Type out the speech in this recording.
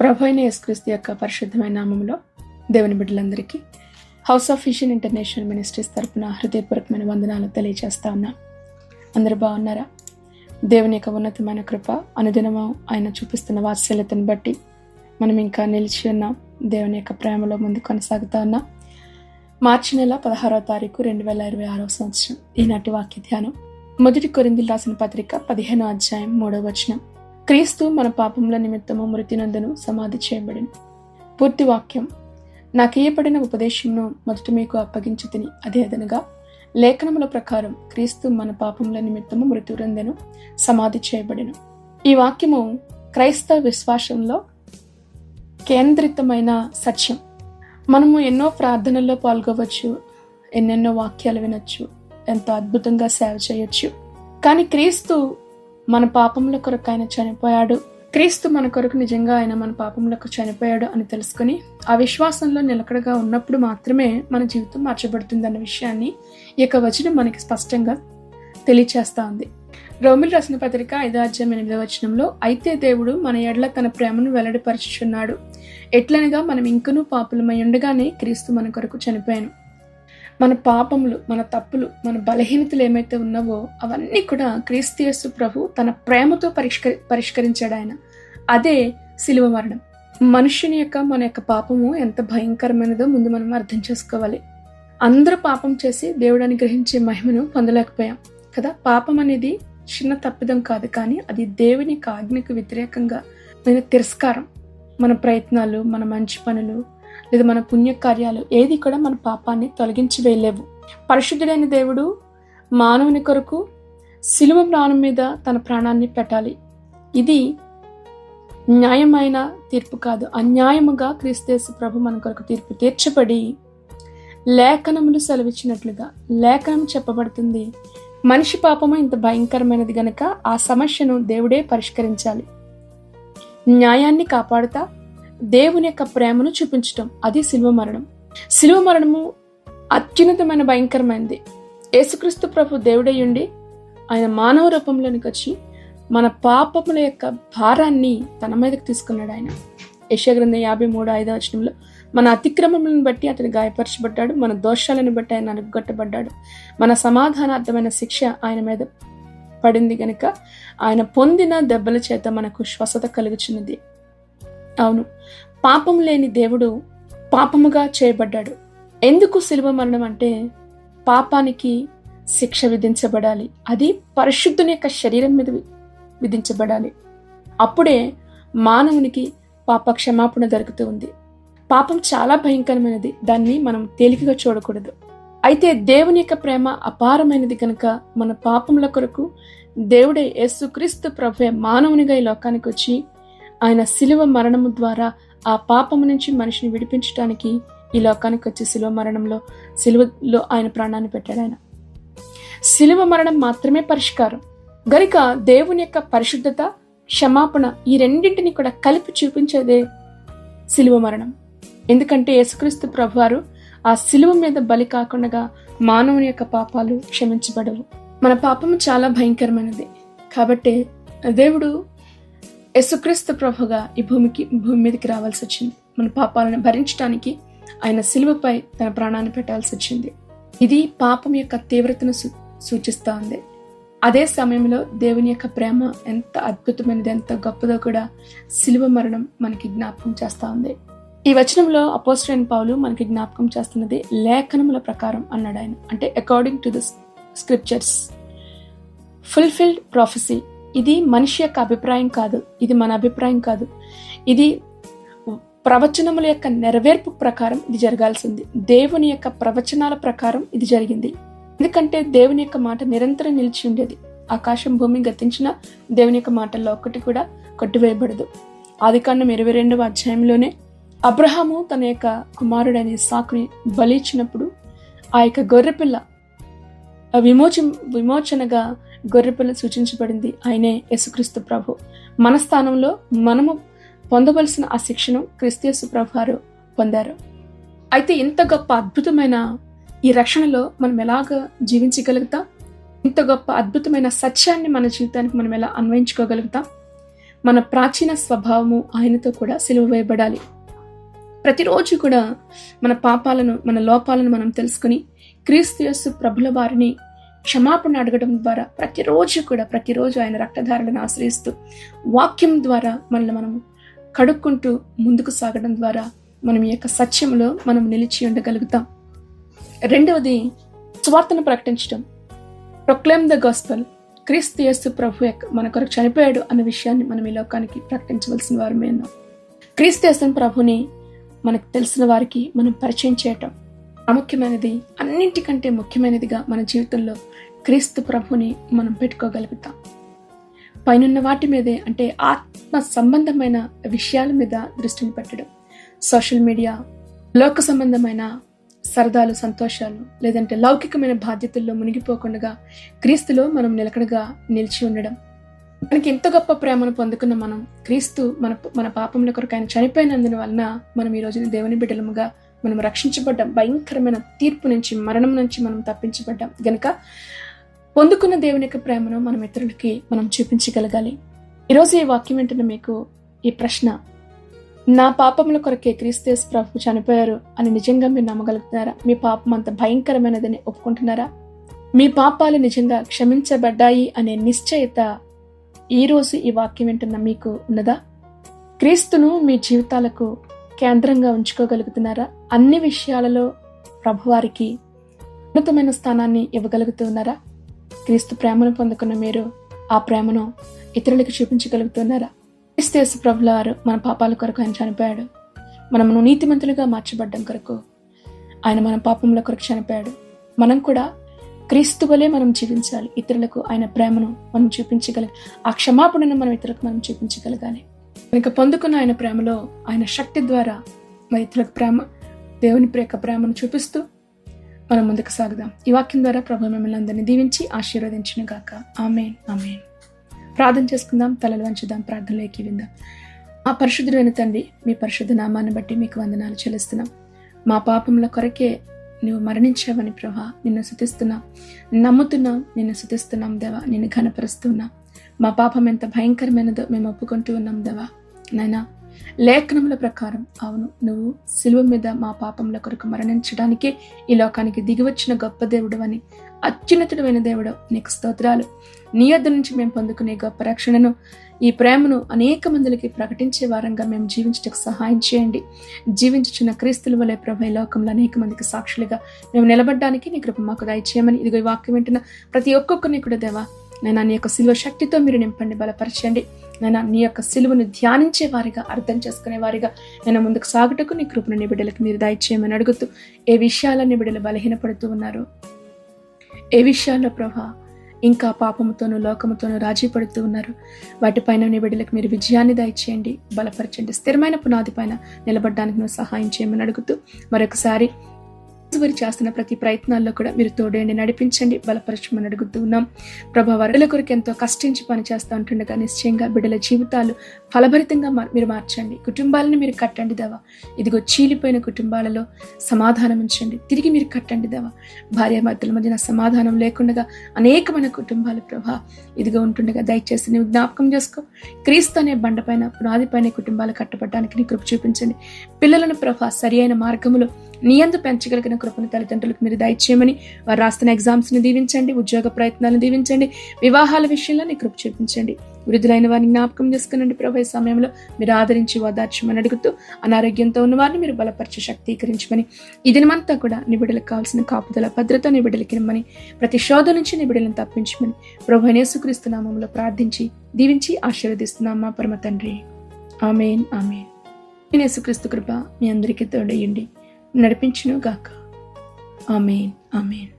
ప్రభువైన యేసుక్రీస్తు యొక్క పరిశుద్ధమైన నామములో దేవుని బిడ్డలందరికీ house of vision international ministries తరపున హృదయపూర్వకమైన వందనాలు తెలియజేస్తా ఉన్నా. అందరూ బాగున్నారా? దేవుని యొక్క ఉన్నతమైన కృప అనుదినము ఆయన చూపిస్తున్న వాత్సల్యతను బట్టి మనం ఇంకా నిలిచి ఉన్నాం. దేవుని యొక్క ప్రేమలో ముందు కొనసాగుతా ఉన్నాం. మార్చి నెల 16వ తారీఖు 2026 సంవత్సరం. ఈనాటి వాక్య ధ్యానం 1 కొరింథీయులకు రాసిన పత్రిక 15వ అధ్యాయం 3వ వచనం. క్రీస్తు మన పాపముల నిమిత్తము మృతినందును సమాధి చేయబడిన. పూర్తి వాక్యం: నాకు ఇయ్యబడిన ఉపదేశమును మొదట మీకు అప్పగించి తిని, అదేదనగా లేఖనముల ప్రకారం క్రీస్తు మన పాపముల నిమిత్తము మృతినందును సమాధి చేయబడిన. ఈ వాక్యము క్రైస్తవ విశ్వాసంలో కేంద్రితమైన సత్యం. మనము ఎన్నో ప్రార్థనల్లో పాల్గొవచ్చు, ఎన్నెన్నో వాక్యాలు వినొచ్చు, ఎంతో అద్భుతంగా సేవ చేయొచ్చు. కానీ క్రీస్తు మన పాపముల కొరకు ఆయన చనిపోయాడు, క్రీస్తు మన కొరకు నిజంగా ఆయన మన పాపములకు చనిపోయాడు అని తెలుసుకుని ఆ విశ్వాసంలో నిలకడగా ఉన్నప్పుడు మాత్రమే మన జీవితం మార్చబడుతుంది అన్న విషయాన్ని ఈ యొక్క వచనం మనకి స్పష్టంగా తెలియచేస్తా ఉంది. రోమీయులకు రాసిన పత్రిక 5వ అధ్యాయం 8వ వచనంలో, అయితే దేవుడు మన ఎడల తన ప్రేమను వెల్లడిపరచుచున్నాడు, ఎట్లనగా మనం ఇంకనూ పాపులమై ఉండగానే క్రీస్తు మన కొరకు చనిపోయాను. మన పాపములు, మన తప్పులు, మన బలహీనతలు ఏమైతే ఉన్నావో అవన్నీ కూడా క్రీస్తు యేసు ప్రభు తన ప్రేమతో పరిష్కరించాడు ఆయన. అదే సిలువ మరణం. మనుష్యుని యొక్క మన యొక్క పాపము ఎంత భయంకరమైనదో ముందు మనం అర్థం చేసుకోవాలి. అందరూ పాపం చేసి దేవుడు అనుగ్రహించే మహిమను పొందలేకపోయాం కదా. పాపం అనేది చిన్న తప్పిదం కాదు, కానీ అది దేవుని ఆజ్ఞకు వ్యతిరేకంగా తిరస్కారం. మన ప్రయత్నాలు, మన మంచి పనులు లేదా మన పుణ్యకార్యాలు ఏది కూడా మన పాపాన్ని తొలగించి వేయలేవు. పరిశుద్ధుడైన దేవుడు మానవుని కొరకు సిలువ ప్రాణం మీద తన ప్రాణాన్ని పెట్టాలి. ఇది న్యాయమైన తీర్పు కాదు, అన్యాయముగా క్రీస్తు యేసు ప్రభు మన కొరకు తీర్పు తీర్చబడి లేఖనములు సెలవిచ్చినట్లుగా లేఖనం చెప్పబడుతుంది. మనిషి పాపము ఇంత భయంకరమైనది గనక ఆ సమస్యను దేవుడే పరిష్కరించాలి. న్యాయాన్ని కాపాడుతా దేవుని యొక్క ప్రేమను చూపించటం, అది సిలువ మరణం. సిలువ మరణము అత్యున్నతమైన భయంకరమైనది. యేసుక్రీస్తు ప్రభు దేవుడై ఉండి ఆయన మానవ రూపంలోనికి వచ్చి మన పాపముల యొక్క భారాన్ని తన మీదకి తీసుకున్నాడు. ఆయన యెషయా గ్రంథం 53:5వ వచనంలో, మన అతిక్రమములను బట్టి అతడు గాయపరచబడ్డాడు, మన దోషాలను బట్టి ఆయన అనుగొట్టబడ్డాడు, మన సమాధానార్థమైన శిక్ష ఆయన మీద పడింది గనుక ఆయన పొందిన దెబ్బల చేత మనకు స్వస్థత కలుగుచున్నది. అవును, పాపం లేని దేవుడు పాపముగా చేయబడ్డాడు. ఎందుకు సిలువ మరణం అంటే పాపానికి శిక్ష విధించబడాలి. అది పరిశుద్ధుని యొక్క శరీరం మీద విధించబడాలి. అప్పుడే మానవునికి పాప క్షమాపణ దొరుకుతూ ఉంది. పాపం చాలా భయంకరమైనది, దాన్ని మనం తేలికగా చూడకూడదు. అయితే దేవుని యొక్క ప్రేమ అపారమైనది కనుక మన పాపముల కొరకు దేవుడే యేసుక్రీస్తు ప్రభువే మానవునిగా ఈ లోకానికి వచ్చి ఆయన సిలువ మరణము ద్వారా ఆ పాపము నుంచి మనిషిని విడిపించడానికి ఈ లోకానికి వచ్చి సిలువ మరణంలో సిలువలో ఆయన ప్రాణాన్ని పెట్టాడు. ఆయన సిలువ మరణం మాత్రమే పరిష్కారం గనుక దేవుని యొక్క పరిశుద్ధత, క్షమాపణ ఈ రెండింటిని కూడా కలిపి చూపించేదే సిలువ మరణం. ఎందుకంటే యేసుక్రీస్తు ప్రభువారు ఆ సిలువ మీద బలి కాకుండా మానవుని యొక్క పాపాలు క్షమించబడవు. మన పాపము చాలా భయంకరమైనది కాబట్టి దేవుడు యేసుక్రీస్తు ప్రభుగా ఈ భూమి మీదకి రావాల్సి వచ్చింది. మన పాపాలను భరించడానికి ఆయన సిలువపై తన ప్రాణాన్ని పెట్టాల్సి వచ్చింది. ఇది పాపం యొక్క తీవ్రతను సూచిస్తూ ఉంది. అదే సమయంలో దేవుని యొక్క ప్రేమ ఎంత అద్భుతమైనది, ఎంత గొప్పదో కూడా సిలువ మరణం మనకి జ్ఞాపకం చేస్తూ ఉంది. ఈ వచనంలో అపోస్తలుడైన పౌలు మనకి జ్ఞాపకం చేస్తున్నది లేఖనముల ప్రకారం అన్నాడు ఆయన. అంటే according to the scriptures, fulfilled ప్రొఫెసీ. ఇది మనిషి యొక్క అభిప్రాయం కాదు, ఇది మన అభిప్రాయం కాదు, ఇది ప్రవచనముల యొక్క నెరవేర్పు ప్రకారం ఇది జరగాల్సింది. దేవుని యొక్క ప్రవచనాల ప్రకారం ఇది జరిగింది. ఎందుకంటే దేవుని యొక్క మాట నిరంతరం నిలిచి ఉండేది. ఆకాశం భూమి గతించిన దేవుని యొక్క మాటల్లో ఒక్కటి కూడా కొట్టివేయబడదు. ఆదికాండం 22వ అధ్యాయంలోనే అబ్రహాము తన యొక్క కుమారుడైన ఇస్సాకుని బలి ఇచ్చినప్పుడు ఆ యొక్క గొర్రెపిల్ల విమోచనగా గొర్రెపిల్ల సూచించబడింది. ఆయనే యేసుక్రీస్తు ప్రభు. మన స్థానంలో మనము పొందవలసిన ఆ శిక్షను క్రీస్తు యేసు ప్రభు వారు పొందారు. అయితే ఇంత గొప్ప అద్భుతమైన ఈ రక్షణలో మనం ఎలాగ జీవించగలుగుతాం? ఇంత గొప్ప అద్భుతమైన సత్యాన్ని మన జీవితానికి మనం ఎలా అన్వయించుకోగలుగుతాం? మన ప్రాచీన స్వభావము ఆయనతో కూడా సిలువ వేయబడాలి. ప్రతిరోజు కూడా మన పాపాలను, మన లోపాలను మనం తెలుసుకుని క్రీస్తు యేసు ప్రభుల వారిని క్షమాపణ అడగడం ద్వారా ప్రతిరోజు ఆయన రక్తధారలను ఆశ్రయిస్తూ వాక్యం ద్వారా మనల్ని మనం కడుక్కుంటూ ముందుకు సాగడం ద్వారా మనం ఈ యొక్క సత్యంలో మనం నిలిచి ఉండగలుగుతాం. రెండవది, సువార్తను ప్రకటించడం. Proclaim the gospel. క్రీస్తు యేసు ప్రభు మన కొరకు చనిపోయాడు అన్న విషయాన్ని మనం ఈ లోకానికి ప్రకటించవలసిన వారమే ఉన్నాం. క్రీస్తు యేసు ప్రభుని మనకు తెలిసిన వారికి మనం పరిచయం చేయటం ప్రాముఖ్యమైనది. అన్నింటికంటే ముఖ్యమైనదిగా మన జీవితంలో క్రీస్తు ప్రభుని మనం పెట్టుకోగలుగుతాం. పైనున్న వాటి మీదే, అంటే ఆత్మ సంబంధమైన విషయాల మీద దృష్టిని పెట్టడం. సోషల్ మీడియా, లోక సంబంధమైన సరదాలు, సంతోషాలు, లేదంటే లౌకికమైన బాధ్యతల్లో మునిగిపోకుండా క్రీస్తులో మనం నిలకడగా నిలిచి ఉండడం. మనకి ఎంత గొప్ప ప్రేమను పొందుకున్న మనం, క్రీస్తు మన పాపముల కొరకు ఆయన చనిపోయినందున వలన మనం ఈ రోజున దేవుని బిడ్డలముగా మనం రక్షించబడ్డాం. భయంకరమైన తీర్పు నుంచి, మరణం నుంచి మనం తప్పించబడ్డాం గనుక పొందుకున్న దేవుని యొక్క ప్రేమను మనం ఇతరులకి మనం చూపించగలగాలి. ఈరోజు ఈ వాక్యం వింటున్న మీకు ఈ ప్రశ్న: నా పాపముల కొరకే క్రీస్తు యేసు ప్రభు చనిపోయారు అని నిజంగా మీరు నమ్మగలుగుతున్నారా? మీ పాపం అంత భయంకరమైనదని ఒప్పుకుంటున్నారా? మీ పాపాలు నిజంగా క్షమించబడ్డాయి అనే నిశ్చయత ఈరోజు ఈ వాక్యం వింటున్న మీకు ఉన్నదా? క్రీస్తును మీ జీవితాలకు కేంద్రంగా ఉంచుకోగలుగుతున్నారా? అన్ని విషయాలలో ప్రభువారికి ఉన్నతమైన స్థానాన్ని ఇవ్వగలుగుతున్నారా? క్రీస్తు ప్రేమను పొందుకున్న మీరు ఆ ప్రేమను ఇతరులకు చూపించగలుగుతున్నారా? క్రీస్తు యేసు ప్రభుల వారు మన పాపాల కొరకు ఆయన చనిపోయాడు. మనము నీతిమంతులుగా మార్చబడ్డం కొరకు ఆయన మన పాపముల కొరకు చనిపోయాడు. మనం కూడా క్రీస్తు వలె మనం జీవించాలి. ఇతరులకు ఆయన ప్రేమను మనం చూపించగలిగి, ఆ క్షమాపణను మనం ఇతరులకు మనం చూపించగలగాలి. కనుక పొందుకున్న ఆయన ప్రేమలో, ఆయన శక్తి ద్వారా మన ఇతరులకు దేవుని ప్రేమను చూపిస్తూ మనం ముందుకు సాగుదాం. ఈ వాక్యం ద్వారా ప్రభు మిమ్మల్ని అందరినీ దీవించి ఆశీర్వదించును గాక. ఆమేన్, ఆమేన్. ప్రార్థన చేసుకుందాం. తలలు వంచుదాం, ప్రార్థనలోకి విందాం. ఆ పరిశుద్ధుడైన తండ్రి, మీ పరిశుద్ధ నామాన్ని బట్టి మీకు వందనాలు చెల్లిస్తున్నాం. మా పాపముల కొరకే నువ్వు మరణించావని ప్రభా నిన్ను స్తుతిస్తున్నాం, నమ్ముతున్నాం, నిన్ను స్తుతిస్తున్నాం దేవా, నిన్ను ఘనపరుస్తున్నాం. మా పాపం ఎంత భయంకరమైనదో మేము ఒప్పుకుంటూ ఉన్నాం దేవా. నాయనా, లేఖనముల ప్రకారం అవును, నువ్వు సిలువ మీద మా పాపముల కొరకు మరణించడానికే ఈ లోకానికి దిగివచ్చిన గొప్ప దేవుడు అని, అత్యున్నతుడైన దేవుడు నీకు స్తోత్రాలు. నీ యొద్ద నుంచి మేము పొందుకునే గొప్ప రక్షణను, ఈ ప్రేమను అనేక మందికి ప్రకటించే వారంగా మేము జీవించటకు సహాయం చేయండి. జీవించుచున్న క్రీస్తుల వలె ప్రభు ఈ లోకంలో అనేక మందికి సాక్షులుగా మేము నిలబడడానికి నీ కృప మాకు దయచేయమని ఇదిగో ఈ వాక్యం వింటున్న ప్రతి ఒక్కొక్కరిని కూడా దేవా, నైనా నీ యొక్క సిలువ శక్తితో మీరు నింపండి, బలపరచండి. నైనా నీ యొక్క సిలువను ధ్యానించే వారిగా, అర్థం చేసుకునే వారిగా నేను ముందుకు సాగుటకు నీ కృపను నీ బిడ్డలకు మీరు దయచేయమని అడుగుతూ, ఏ విషయాల్లో నీ బిడ్డలు బలహీనపడుతూ ఉన్నారు, ఏ విషయాల్లో ప్రభా ఇంకా పాపముతోనూ లోకముతోనూ రాజీ పడుతూ ఉన్నారు, వాటిపైన నీ బిడ్డలకు మీరు విజయాన్ని దయచేయండి, బలపరచండి. స్థిరమైన పునాది పైన నిలబడడానికి నువ్వు సహాయం చేయమని అడుగుతూ, మరొకసారి వారు చేస్తున్న ప్రతి ప్రయత్నాల్లో కూడా మీరు తోడేండి, నడిపించండి, బలపరచమని అడుగుతూ ఉన్నాం. ప్రభా, బిడ్డల కొరకు ఎంతో కష్టించి పని చేస్తూ ఉంటుండగా నిశ్చయంగా బిడ్డల జీవితాలు ఫలభరితంగా మీరు మార్చండి. కుటుంబాలను మీరు కట్టండి దేవా. ఇదిగో చీలిపోయిన కుటుంబాలలో సమాధానం ఉంచండి, తిరిగి మీరు కట్టండి దేవా. భార్యాభర్తల మధ్యన సమాధానం లేకుండా అనేకమైన కుటుంబాలు ప్రభా ఇదిగో ఉంటుండగా దయచేసి నువ్వు జ్ఞాపకం చేసుకో. క్రీస్తు అనే బండపైన, పునాదిపైన కుటుంబాలు కట్టబడడానికి నీ కృప చూపించండి. పిల్లలను ప్రభా సరి అయిన మార్గములో నీ యందు పెంచగలిగిన కృపను తల్లిదండ్రులకు మీరు దయచేయమని, వారు రాస్తున్న ఎగ్జామ్స్ని దీవించండి, ఉద్యోగ ప్రయత్నాలను దీవించండి, వివాహాల విషయంలో నీ కృప చూపించండి. వృద్ధులైన వారిని జ్ఞాపకం చేసుకునండి ప్రభు. ఈ సమయంలో మీరు ఆదరించి ఓదార్చమని అడుగుతూ, అనారోగ్యంతో ఉన్న వారిని మీరు బలపరిచి శక్తీకరించమని, ఈ దినమంతా కూడా నీ బిడ్డలకు కావాల్సిన కాపుదల భద్రత నీ బిడ్డలకి ఇమ్మని, ప్రతి శోధ నుంచి నీ బిడ్డలను తప్పించమని ప్రభు యేసుక్రీస్తు నామములో ప్రార్థించి దీవించి ఆశీర్వదిస్తున్నాం మా పరమ తండ్రి. ఆమేన్, ఆమేన్. యేసుక్రీస్తు కృప మీ అందరికీ తోడయ్యండి, నడిపించును గాక. ఆమేన్, ఆమేన్.